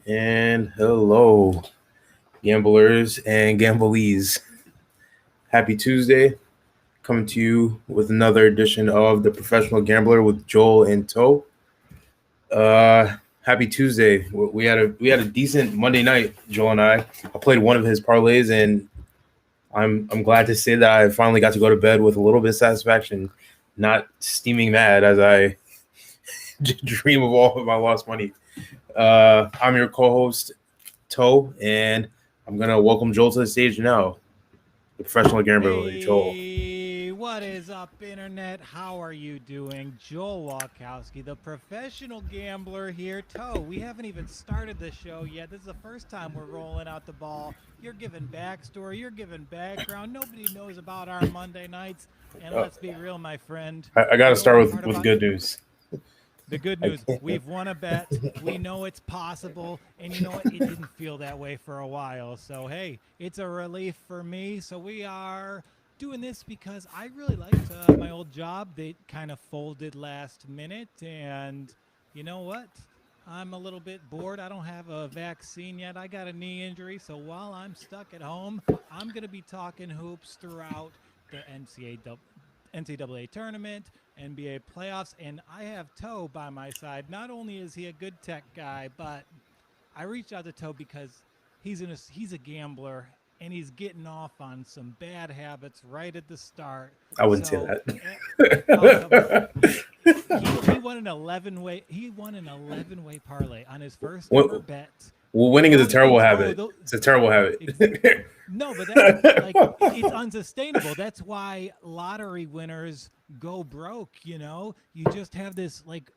And hello, gamblers and gamblees. Happy Tuesday. Coming to you with another edition of The Professional Gambler with Joel and Toe. Happy Tuesday. We had a decent Monday night, Joel and I. I played one of his parlays, and I'm glad to say that I finally got to go to bed with a little bit of satisfaction, not steaming mad as I dream of all of my lost money. I'm your co-host, Toe, and I'm gonna welcome Joel to the stage now. The professional gambler, Joel. Hey, what is up, Internet? How are you doing? Joel Walkowski, the professional gambler here. Toe, we haven't even started the show yet. This is the first time we're rolling out the ball. You're giving backstory, you're giving background. Nobody knows about our Monday nights. And Uh, let's be real, my friend. I got You to know what start the with part with about good news. the good I news, can't. we've won a bet. We know it's possible. And you know what? It didn't feel that way for a while. So, hey, it's a relief for me. So, we are doing this because I really liked my old job. They kind of folded last minute. And you know what? I'm a little bit bored. I don't have a vaccine yet. I got a knee injury. So, while I'm stuck at home, I'm going to be talking hoops throughout the NCAA tournament, NBA playoffs, and I have Toe by my side. Not only is he a good tech guy, but I reached out to Toe because he's a gambler and he's getting off on some bad habits right at the start. I wouldn't say So, oh come on, that. he won an 11-way parlay on his first ever Well, bet. winning is a Throwing terrible things, oh, habit. It's a terrible habit. no, but that's like it's unsustainable. That's why lottery winners go broke, You just have this like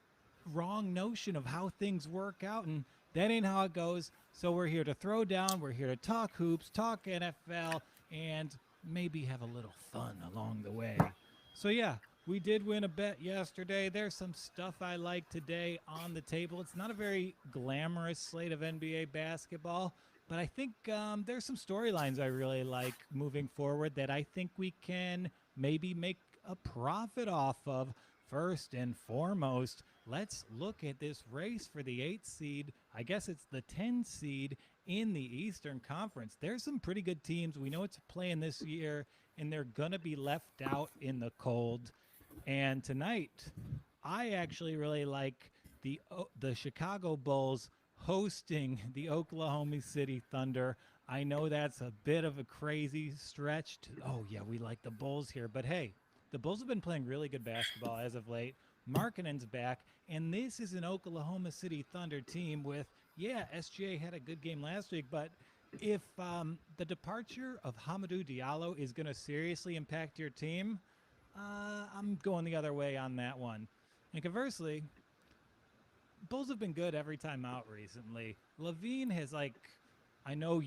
wrong notion of how things work out, and that ain't how it goes. So we're here to throw down, we're here to talk hoops, talk NFL, and maybe have a little fun along the way. So yeah, we did win a bet yesterday. There's some stuff I like today on the table. It's not a very glamorous slate of NBA basketball, but I think there's some storylines I really like moving forward that I think we can maybe make a profit off of. First and foremost, let's look at this race for the 8th seed. I guess it's the 10 seed in the Eastern Conference. There's some pretty good teams. We know it's playing this year, and they're going to be left out in the cold. And tonight, I actually really like the Chicago Bulls hosting the Oklahoma City Thunder. I know that's a bit of a crazy stretch. Oh yeah, we like the Bulls here, but hey, the Bulls have been playing really good basketball as of late. Markkanen's back, and this is an Oklahoma City Thunder team with, yeah, SGA had a good game last week, but if the departure of Hamidou Diallo is going to seriously impact your team, I'm going the other way on that one. And conversely, Bulls have been good every time out recently. Levine has I know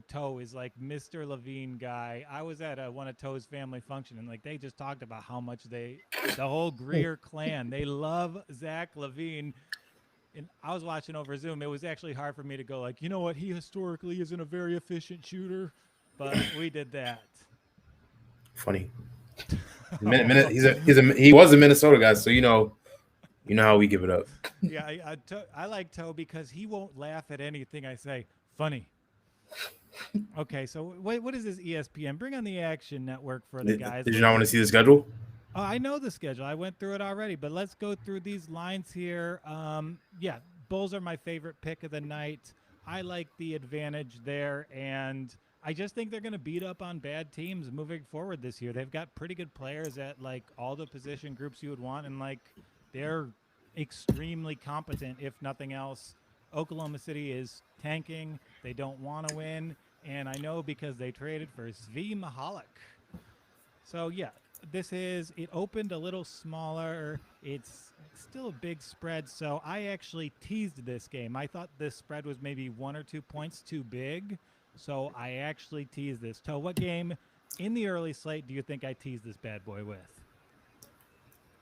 Toe is like Mr. Levine guy. I was at one of Toe's family function, and like they just talked about how much the whole Greer clan, they love Zach Levine. And I was watching over Zoom. It was actually hard for me to go like, you know what? He historically isn't a very efficient shooter, but we did that. Funny. Oh, He was a Minnesota guy, so you know how we give it up. yeah, I like Toe because he won't laugh at anything I say. Funny. Okay, so what is this ESPN? Bring on the Action Network for the guys. Did you not want to see the schedule? Oh, I know the schedule. I went through it already, but let's go through these lines here. Yeah, Bulls are my favorite pick of the night. I like the advantage there, and I just think they're going to beat up on bad teams moving forward this year. They've got pretty good players at like all the position groups you would want, and like they're extremely competent, if nothing else. Oklahoma City is tanking. They don't want to win, and I know because they traded for Svi Mihalik. So yeah, it opened a little smaller. It's still a big spread. So I actually teased this game. I thought this spread was maybe 1 or 2 points too big. So I actually teased this. So what game in the early slate do you think I teased this bad boy with?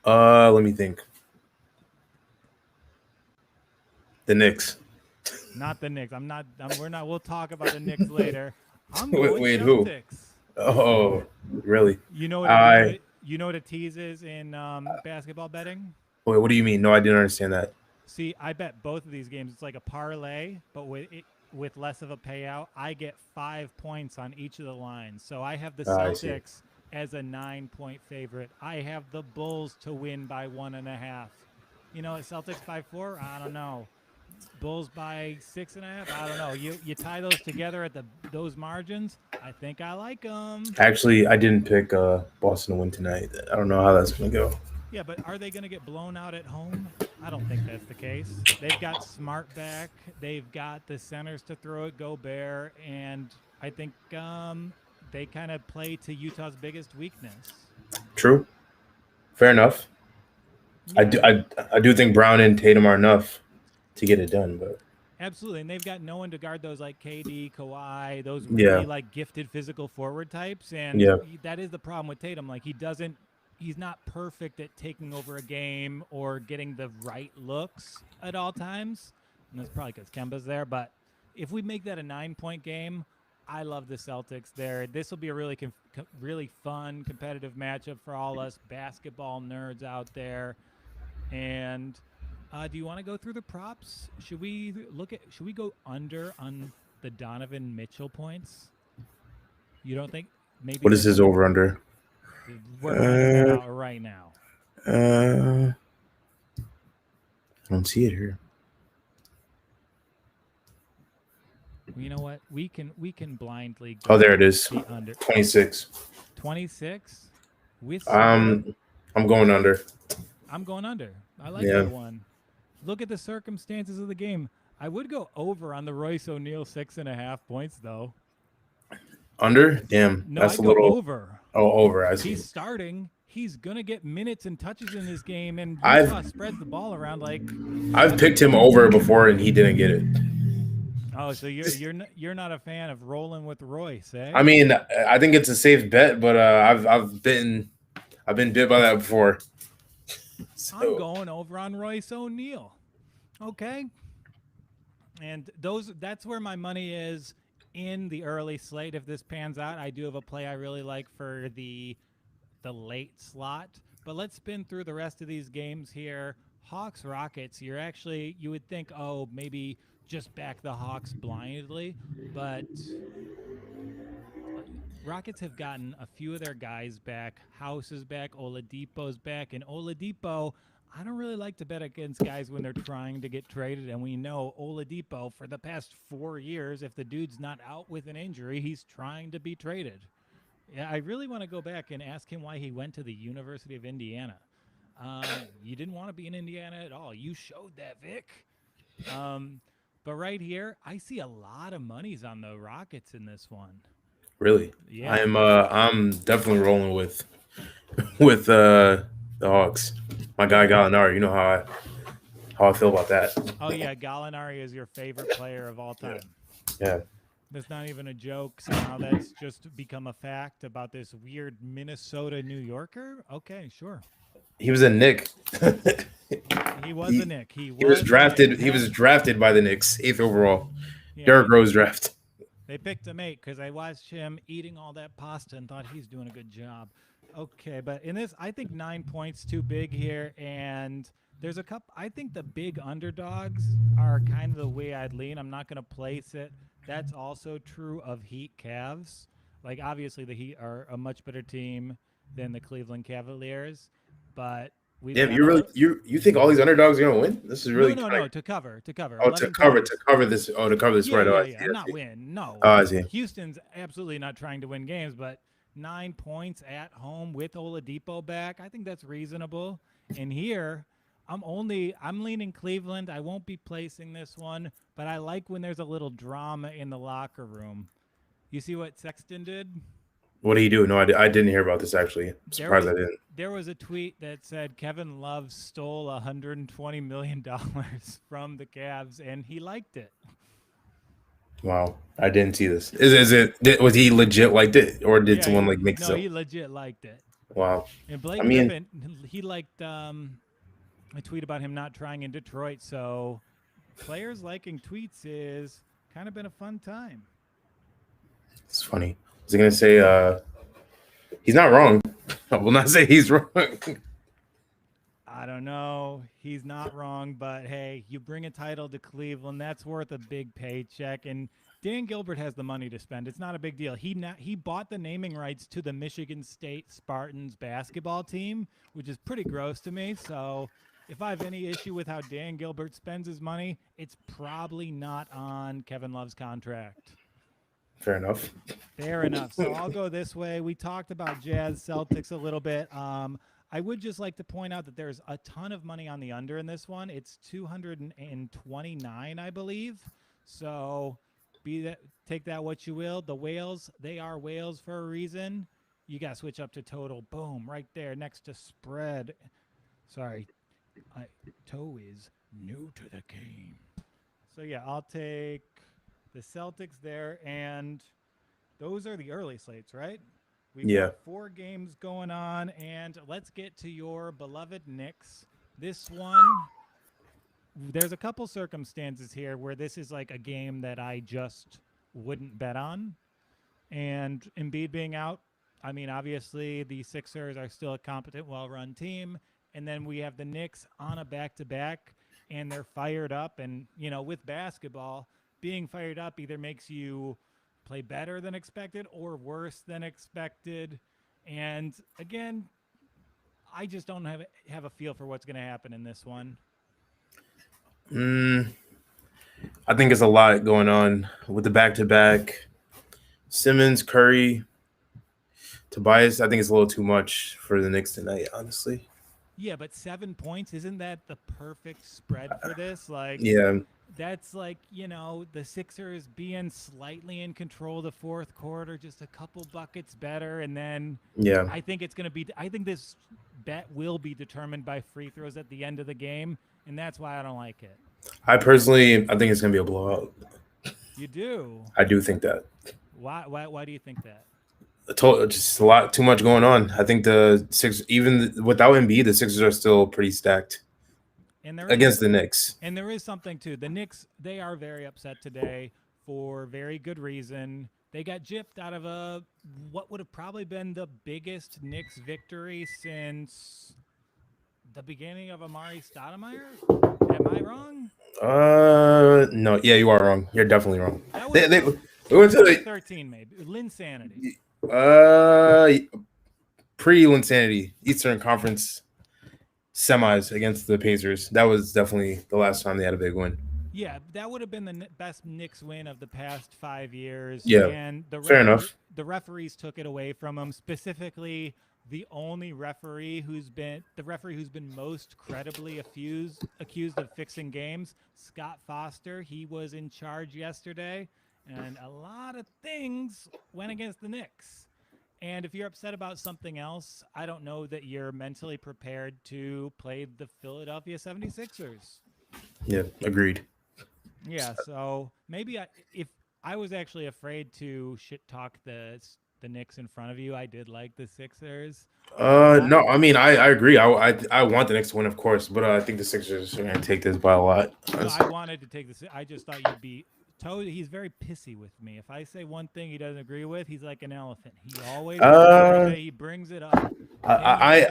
Let me think. The Knicks. Not the Knicks. We're not. We'll talk about the Knicks later. I'm Wait, going wait, who? Celtics. Oh, really? You know what? I You know what a tease is in basketball betting? Wait. What do you mean? No, I didn't understand that. See, I bet both of these games. It's like a parlay, but with less of a payout. I get 5 points on each of the lines. So I have the I see. Celtics as a 9-point favorite. I have the Bulls to win by 1.5. You know, Celtics by 4. I don't know. Bulls by 6.5. I don't know. You tie those together at those margins. I think I like them. Actually, I didn't pick Boston to win tonight. I don't know how that's gonna go. Yeah, but are they going to get blown out at home? I don't think that's the case. They've got Smart back. They've got the centers to throw at Gobert, and I think they kind of play to Utah's biggest weakness. True. Fair enough. Yeah, I do think Brown and Tatum are enough to get it done, but absolutely. And they've got no one to guard those like KD, Kawhi, those yeah, really like gifted physical forward types. And yeah, that is the problem with Tatum. Like he's not perfect at taking over a game or getting the right looks at all times. And that's probably because Kemba's there. But if we make that a 9-point game, I love the Celtics there. This will be a really, really fun, competitive matchup for all us basketball nerds out there. And do you want to go through the props? Should we go under on the Donovan Mitchell points? You don't think maybe what is his over under? We're finding that out right now. I don't see it here. You know what? We can blindly go there it is. The under 26. 26 with I'm going under. I'm going under. I like that one. Look at the circumstances of the game. I would go over on the Royce O'Neal 6.5 points though. Under? Damn. No, that's I'd a little go over. Oh, over. I see. He's starting. He's gonna get minutes and touches in this game, and Utah spreads the ball around like. I've picked him over before, and he didn't get it. Oh, so you're not a fan of rolling with Royce, eh? I mean, I think it's a safe bet, but I've been bit by that before. So. I'm going over on Royce O'Neal. Okay. And that's where my money is in the early slate. If this pans out, I do have a play I really like for the late slot. But let's spin through the rest of these games here. Hawks Rockets, you would think, oh, maybe just back the Hawks blindly, but Rockets have gotten a few of their guys back. House is back, Oladipo's back, and Oladipo, I don't really like to bet against guys when they're trying to get traded, and we know Oladipo for the past 4 years, if the dude's not out with an injury, he's trying to be traded. Yeah, I really want to go back and ask him why he went to the University of Indiana. You didn't want to be in Indiana at all. You showed that, Vic. But right here, I see a lot of monies on the Rockets in this one. Really? Yeah. I'm definitely rolling with the Hawks. My guy Gallinari. You know how I feel about that. Oh yeah, Gallinari is your favorite player of all time. Yeah. That's not even a joke. Somehow that's just become a fact about this weird Minnesota New Yorker. Okay, sure. He was a Knick. He was a Knick. He was drafted. He was drafted by the Knicks, 8th overall. Yeah, Derrick Rose draft. They picked him 8 because I watched him eating all that pasta and thought he's doing a good job. Okay, but in this, I think 9 points too big here, and there's a couple. I think the big underdogs are kind of the way I'd lean. I'm not going to place it. That's also true of Heat Cavs. Like obviously the Heat are a much better team than the Cleveland Cavaliers, but you think all these underdogs are gonna win? This is really no to cover. Oh, to cover this. Oh, to cover this spread. Yeah, not win. No. Oh, I see. Houston's absolutely not trying to win games, but 9 points at home with Oladipo back, I think that's reasonable. And here, I'm leaning Cleveland. I won't be placing this one, but I like when there's a little drama in the locker room. You see what Sexton did? What do you do? No, I didn't hear about this, actually. I'm surprised I didn't. There was a tweet that said Kevin Love stole $120 million from the Cavs, and he liked it. Wow, I didn't see this. Was he legit liked it, or did someone make No, he legit liked it. Wow. And Blake Griffin, he liked a tweet about him not trying in Detroit, so players liking tweets is kind of been a fun time. It's funny. I was going to say he's not wrong. I will not say he's wrong. I don't know. He's not wrong, but hey, you bring a title to Cleveland, that's worth a big paycheck. And Dan Gilbert has the money to spend. It's not a big deal. He bought the naming rights to the Michigan State Spartans basketball team, which is pretty gross to me. So if I have any issue with how Dan Gilbert spends his money, it's probably not on Kevin Love's contract. Fair enough. Fair enough. So I'll go this way. We talked about Jazz Celtics a little bit. I would just like to point out that there's a ton of money on the under in this one. It's 229, I believe. So take that what you will. The whales, they are whales for a reason. You got to switch up to total. Boom, right there next to spread. Sorry, toe is new to the game. So yeah, I'll take the Celtics there, and those are the early slates, right? We've got 4 games going on, and let's get to your beloved Knicks. This one, there's a couple circumstances here where this is like a game that I just wouldn't bet on. And Embiid being out, I mean, obviously the Sixers are still a competent, well-run team. And then we have the Knicks on a back-to-back, and they're fired up. And, you know, with basketball, being fired up either makes you play better than expected or worse than expected. And again, I just don't have a feel for what's going to happen in this one. I think it's a lot going on with the back-to-back. Simmons, Curry, Tobias. I think it's a little too much for the Knicks tonight, honestly. Yeah, but 7 points, isn't that the perfect spread for this? Like, yeah. That's like, you know, the Sixers being slightly in control the fourth quarter, just a couple buckets better. And then I think it's going to be – I think this bet will be determined by free throws at the end of the game, and that's why I don't like it. I think it's going to be a blowout. You do? I do think that. Why do you think that? Just a lot too much going on. I think the Sixers, even without Embiid, the Sixers are still pretty stacked. Against the Knicks. And there is something, too. The Knicks, they are very upset today for very good reason. They got gypped out of what would have probably been the biggest Knicks victory since the beginning of Amari Stoudemire. Am I wrong? No. Yeah, you are wrong. You're definitely wrong. They went to 13, maybe. Linsanity. Pre-Linsanity. Eastern Conference semis against the Pacers. That was definitely the last time they had a big win. Yeah, that would have been the best Knicks win of the past 5 years. Yeah, and fair enough. The referees took it away from them. Specifically, the only referee who's been most credibly accused of fixing games, Scott Foster. He was in charge yesterday, and a lot of things went against the Knicks. And if you're upset about something else, I don't know that you're mentally prepared to play the Philadelphia 76ers. Yeah, agreed. Yeah, so maybe if I was actually afraid to shit talk the Knicks in front of you, I did like the Sixers. No, I mean I agree. I want the Knicks to win, of course, but I think the Sixers are going to take this by a lot. No, I wanted to take this. I just thought you'd be. He's very pissy with me. If I say one thing he doesn't agree with, he's like an elephant. He always he brings it up. I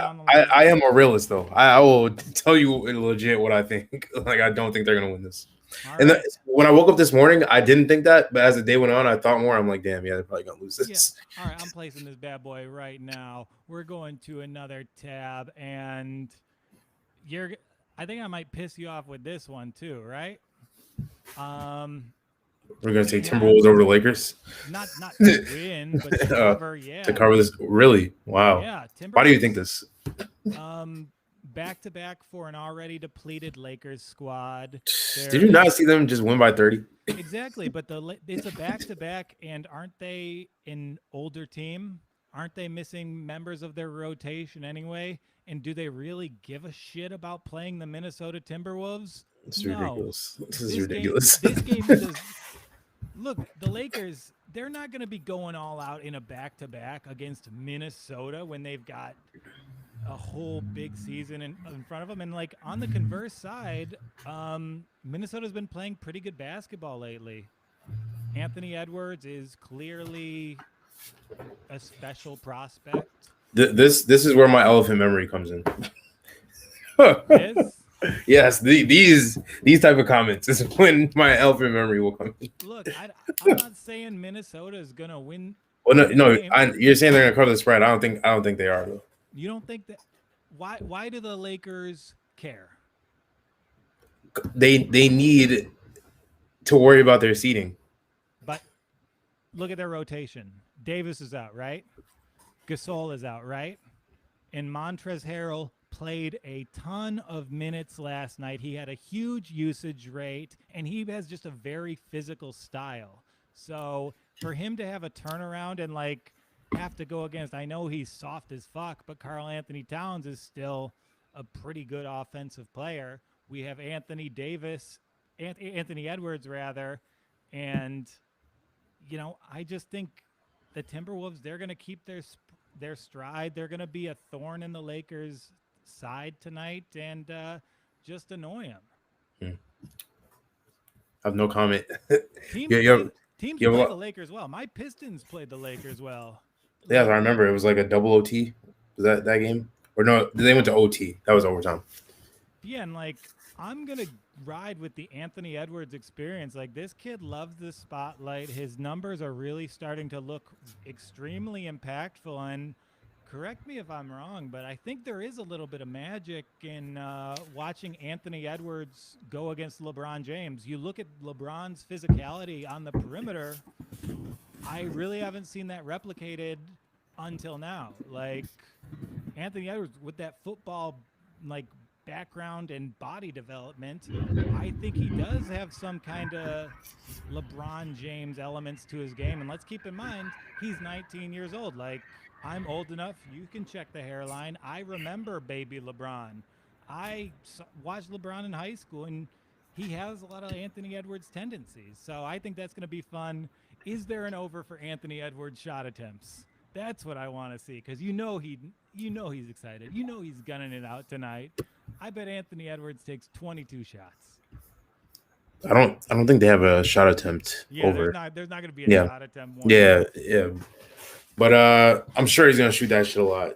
am a realist though. I will tell you legit what I think. Like I don't think they're gonna win this. When I woke up this morning, I didn't think that, but as the day went on, I thought more. I'm like, damn, yeah, they're probably gonna lose this. Yeah. All right, I'm placing this bad boy right now. We're going to another tab, and I think I might piss you off with this one too, right? We're gonna take Timberwolves over the Lakers. Not to win, but to cover. Yeah, to cover this. Really? Wow. Yeah. Timberwolves, why do you think this? Back-to-back for an already depleted Lakers squad. Did you not see them just win by 30? Exactly, but it's a back-to-back, and aren't they an older team? Aren't they missing members of their rotation anyway? And do they really give a shit about playing the Minnesota Timberwolves? It's ridiculous. This is ridiculous. This game is look, the Lakers, they're not going to be going all out in a back-to-back against Minnesota when they've got a whole big season in front of them. And like on the converse side, Minnesota's been playing pretty good basketball lately. Anthony Edwards is clearly a special prospect. This is where my elephant memory comes in. This? Yes, these type of comments is when my elephant memory will come in. Look, I'm not saying Minnesota is gonna win Well, no, the no, game. you're saying they're gonna cover the spread. I don't think they are though. You don't think that? Why do the Lakers care? They need to worry about their seating. But look at their rotation. Davis is out, right? Gasol is out, right? And Montrezl Harrell played a ton of minutes last night. He had a huge usage rate, and he has just a very physical style. So for him to have a turnaround and like have to go against, I know he's soft as fuck, but Karl Anthony Towns is still a pretty good offensive player. We have Anthony Edwards rather, and I just think the Timberwolves, they're going to keep their stride. They're going to be a thorn in the Lakers' side tonight and just annoy them. I have no comment. Teams you play the Lakers well. My Pistons played the Lakers well. Yeah, I remember. It was like a double OT. Was that game? Or no, they went to OT. That was overtime. Yeah, and like I'm going to ride with the Anthony Edwards experience. Like this kid loves the spotlight. His numbers are really starting to look extremely impactful. And correct me if I'm wrong, but I think there is a little bit of magic in watching Anthony Edwards go against LeBron James. You look at LeBron's physicality on the perimeter, I really haven't seen that replicated until now. Like Anthony Edwards with that football like background and body development, I think he does have some kind of LeBron James elements to his game. And let's keep in mind, he's 19 years old. Like, I'm old enough. You can check the hairline. I remember baby LeBron. I watched LeBron in high school, and he has a lot of Anthony Edwards tendencies. So I think that's going to be fun. Is there an over for Anthony Edwards shot attempts? That's what I want to see, because he's excited. He's gunning it out tonight. I bet Anthony Edwards takes 22 shots. I don't think they have a shot attempt over. There's not going to be a shot attempt. Yeah. But I'm sure he's gonna shoot that shit a lot,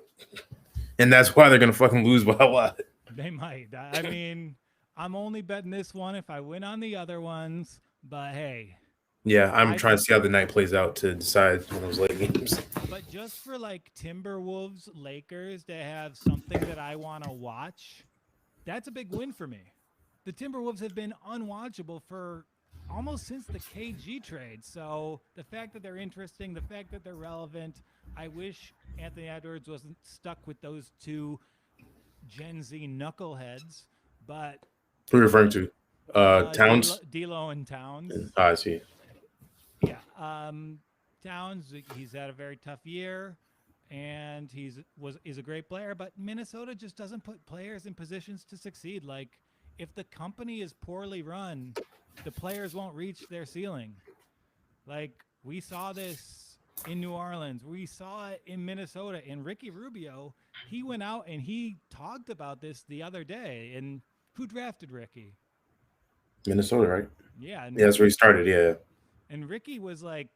and that's why they're gonna fucking lose by a lot. They might. I mean, I'm only betting this one if I win on the other ones. But hey. Yeah, I'm trying to see how the night plays out to decide on those late games. But just for like Timberwolves, Lakers to have something that I want to watch, that's a big win for me. The Timberwolves have been unwatchable for almost since the KG trade. So the fact that they're interesting, the fact that they're relevant, I wish Anthony Edwards wasn't stuck with those two Gen Z knuckleheads. But who are you referring to? Towns? D'Lo and Towns. I see. Yeah. Towns, he's had a very tough year, and is a great player, but Minnesota just doesn't put players in positions to succeed. Like, if the company is poorly run, the players won't reach their ceiling. Like, we saw this in New Orleans. We saw it in Minnesota. And Ricky Rubio, he went out and he talked about this the other day. And who drafted Ricky? Minnesota, right? Yeah. That's where he started, yeah. And Ricky was like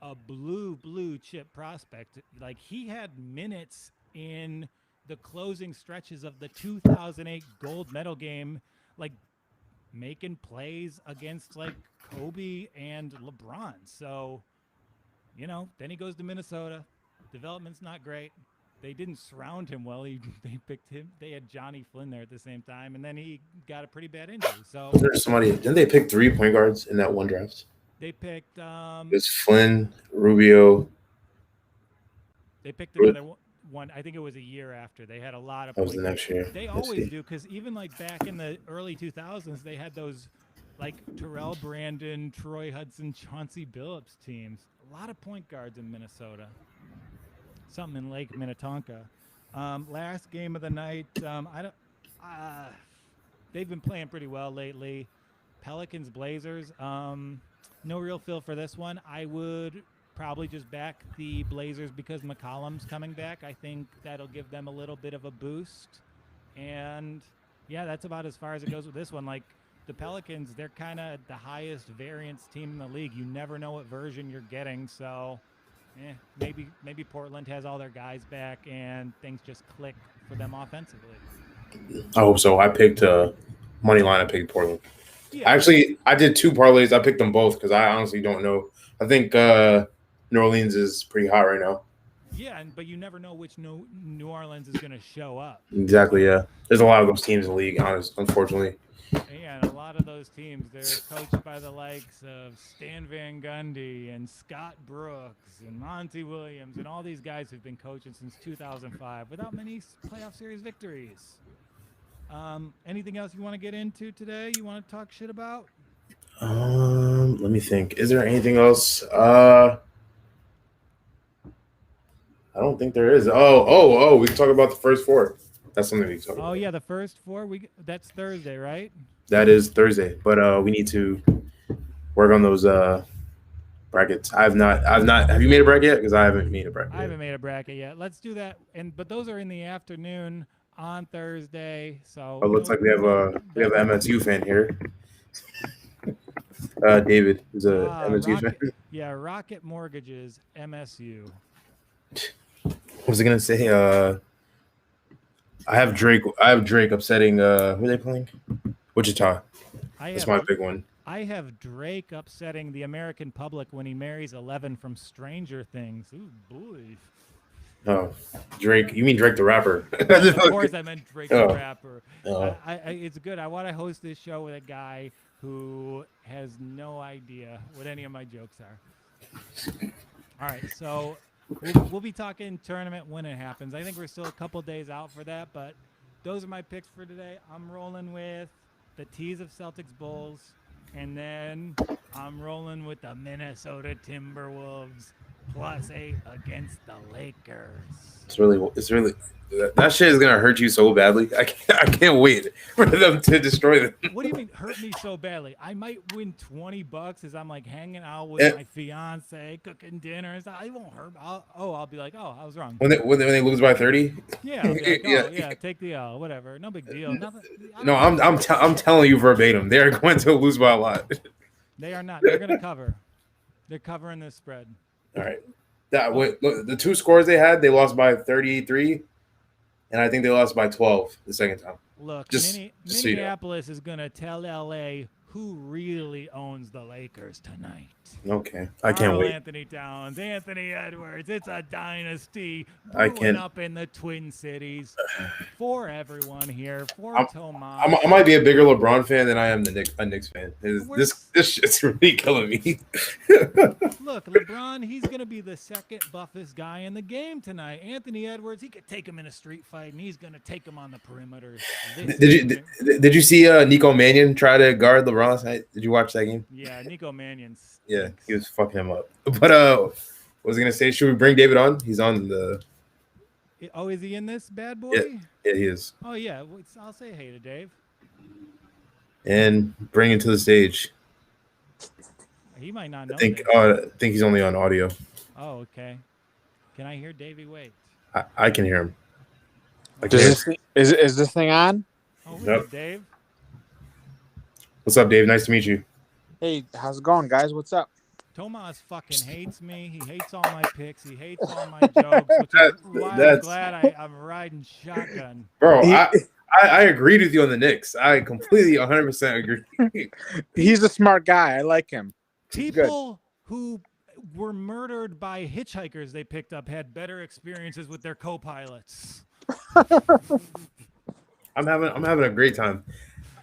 a blue chip prospect. Like, he had minutes in the closing stretches of the 2008 gold medal game, like making plays against like Kobe and LeBron. So, then he goes to Minnesota. Development's not great. They didn't surround him well. They picked him. They had Johnny Flynn there at the same time, and then he got a pretty bad injury. So didn't they pick 3 point guards in that one draft? They picked it's Flynn, Rubio. They picked another one. I think it was a year after. They had a lot of. That was the next year. They always do, because even like back in the early 2000s, they had those like Terrell Brandon, Troy Hudson, Chauncey Billups teams. A lot of point guards in Minnesota. Something in Lake Minnetonka. Last game of the night. They've been playing pretty well lately. Pelicans, Blazers. No real feel for this one. I would probably just back the Blazers because McCollum's coming back. I think that'll give them a little bit of a boost. And, yeah, that's about as far as it goes with this one. Like, the Pelicans, they're kind of the highest variance team in the league. You never know what version you're getting. So, maybe Portland has all their guys back and things just click for them offensively. I hope so. I picked money line. I picked Portland. Yeah, Actually, I did two parlays. I picked them both because I honestly don't know. I think New Orleans is pretty hot right now. yeah, but you never know which New Orleans is going to show up. Exactly. Yeah. There's a lot of those teams in the league. Unfortunately. Yeah, and a lot of those teams, they're coached by the likes of Stan Van Gundy and Scott Brooks and Monty Williams and all these guys who've been coaching since 2005 without many playoff series victories. Anything else you want to get into today? You want to talk shit about? Let me think. Is there anything else? I don't think there is. Oh. We can talk about the first four. That's something we can talk about. Oh yeah, the first four. That's Thursday, right? That is Thursday, but we need to work on those brackets. I've not. Have you made a bracket yet? Because I haven't made a bracket. I haven't made a bracket yet. Let's do that. But those are in the afternoon on Thursday. So it looks like we have an MSU fan here. David is a MSU fan. Yeah, Rocket Mortgages, MSU. What was I gonna say? I have Drake upsetting. Who are they playing? Wichita. That's my big one. I have Drake upsetting the American public when he marries 11 from Stranger Things. Ooh, boy. Oh, Drake. You mean Drake the rapper? Of course, I meant Drake the rapper. It's good. I want to host this show with a guy who has no idea what any of my jokes are. All right, so we'll be talking tournament when it happens. I think we're still a couple days out for that, but those are my picks for today. I'm rolling with the tease of Celtics Bulls, and then I'm rolling with the Minnesota Timberwolves +8 against the Lakers. It's really that shit is gonna hurt you so badly. I can't wait for them to destroy them. What do you mean hurt me so badly? I might win $20 as I'm like hanging out with my fiance, cooking dinner. I won't hurt. I'll be like, oh, I was wrong. When they lose by 30. Yeah, I'll be like, yeah, take the L, whatever. No big deal. Nothing. No, I'm telling you verbatim, they are going to lose by a lot. They are not. They're going to cover. They're covering this spread. All right. Look, the two scores they had, they lost by 33, and I think they lost by 12 the second time. Look, Minneapolis is going to tell LA who really owns the Lakers tonight. Okay, I can't wait. Anthony Towns, Anthony Edwards. It's a dynasty. I can't. Up in the Twin Cities for everyone here. For Tomas. I might be a bigger LeBron fan than I am a Knicks fan. This shit's really killing me. Look, LeBron, he's going to be the second buffest guy in the game tonight. Anthony Edwards, he could take him in a street fight, and he's going to take him on the perimeter. Did you see Nico Mannion try to guard LeBron last night? Did you watch that game? Yeah, Nico Mannion. Yeah, he was fucking him up. But what was I gonna say? Should we bring David on? He's on the. Oh, is he in this bad boy? Yeah, he is. Oh yeah, I'll say hey to Dave. And bring him to the stage. He might not know. I think he's only on audio. Oh, okay. Can I hear Davey? Wait. I can hear him. Is this thing on? Oh, yep. Dave. What's up, Dave? Nice to meet you. Hey, how's it going, guys? What's up? Tomas fucking hates me. He hates all my picks. He hates all my jokes, which is why I'm glad I'm riding shotgun. Bro, I agreed with you on the Knicks. I completely 100% agree. He's a smart guy. I like him. People who were murdered by hitchhikers they picked up had better experiences with their co-pilots. I'm having a great time.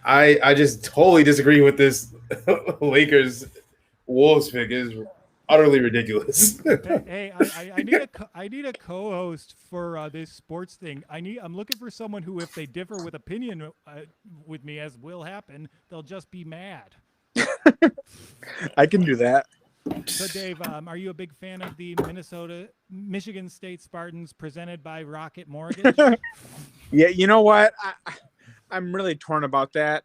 I just totally disagree with this Lakers Wolves pick. Is utterly ridiculous. Hey, I need a co-host for this sports thing. I'm looking for someone who, if they differ with opinion with me, as will happen, they'll just be mad. I can do that. So, Dave, are you a big fan of the Michigan State Spartans presented by Rocket Mortgage? Yeah, you know what? I'm really torn about that.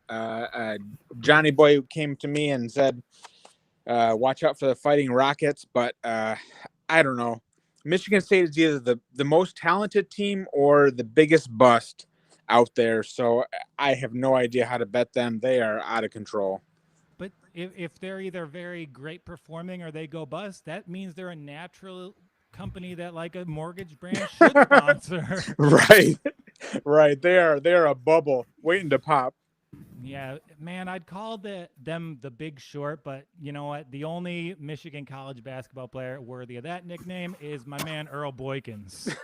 Johnny Boy came to me and said, watch out for the Fighting Rockets, but I don't know. Michigan State is either the most talented team or the biggest bust out there, so I have no idea how to bet them. They are out of control. But if they're either very great performing or they go bust, that means they're a natural company that like a mortgage brand should sponsor. Right. Right. They're a bubble waiting to pop. Yeah, man, I'd call them the Big Short, but you know what? The only Michigan college basketball player worthy of that nickname is my man Earl Boykins.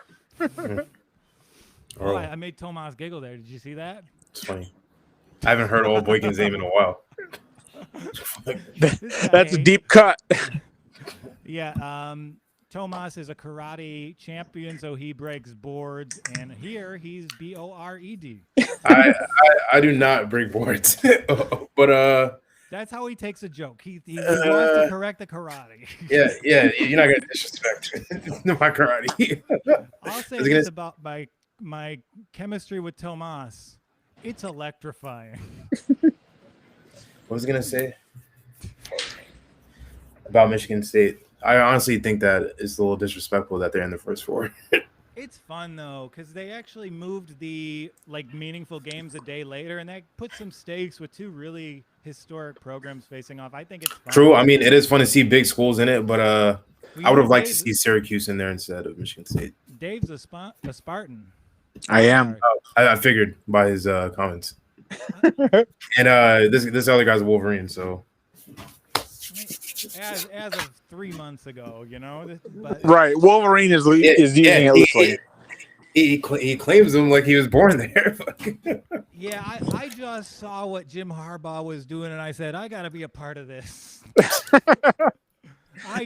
Oh, I made Tomas giggle there. Did you see that? It's funny. I haven't heard Old Boykin's name in a while. That's a deep cut. Yeah, Tomas is a karate champion, so he breaks boards, and here he's BORED. I do not break boards, but That's how he takes a joke. He wants to correct the karate. yeah, you're not gonna disrespect my karate. I'll say this about my chemistry with Tomas. It's electrifying. What was I gonna say about Michigan State? I honestly think that it's a little disrespectful that they're in the first four. It's fun though, because they actually moved the meaningful games a day later, and that put some stakes with two really historic programs facing off. I think it's fun. True. I mean, it is fun to see big schools in it, but I would have liked to see Syracuse in there instead of Michigan State. Dave's a Spartan. I am. I figured by his comments. And this other guy's a Wolverine, so as of 3 months ago, you know. But, right, Wolverine is using it loosely. He claims him like he was born there. Yeah, I just saw what Jim Harbaugh was doing, and I said, I got to be a part of this.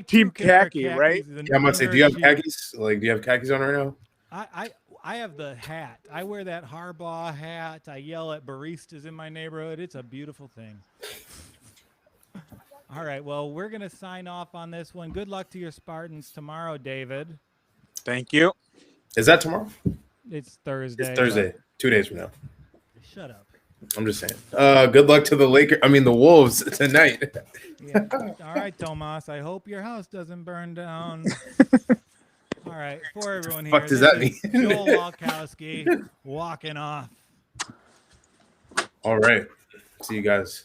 Team khaki, right? Yeah, I'm gonna say, do you have khakis? Like, do you have khakis on right now? I have the hat. I wear that Harbaugh hat. I yell at baristas in my neighborhood. It's a beautiful thing. All right, well, we're going to sign off on this one. Good luck to your Spartans tomorrow, David. Thank you. Is that tomorrow? It's Thursday. It's Thursday. 2 days from now. Shut up. I'm just saying. Good luck to the Wolves tonight. Yeah. All right, Tomas. I hope your house doesn't burn down. All right, for everyone here. What does that mean? Joel Walkowski walking off. All right. See you guys.